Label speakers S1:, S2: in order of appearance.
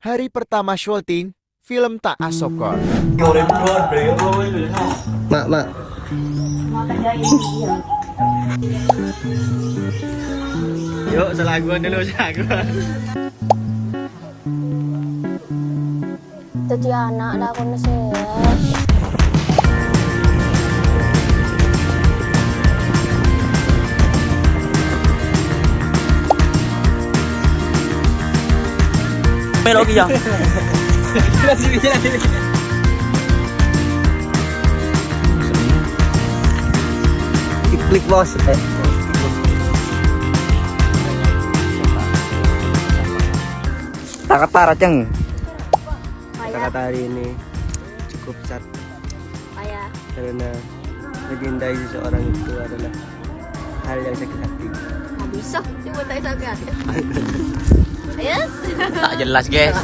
S1: Hari pertama syuting film Tak Asokor.
S2: Mak.
S3: Yuk, selaguan dulu, selaguan.
S4: Jadi anak dah aku nasihat.
S3: Melogi ya.
S2: Klik bos. Kata-kata ceng. Kata-kata hari ini cukup cat
S4: Ayah.
S2: karena mencintai seseorang itu adalah hal yang sakit hati.
S4: Nggak bisa. Coba tak sakit hati. Yes.
S3: Tak jelas, guys.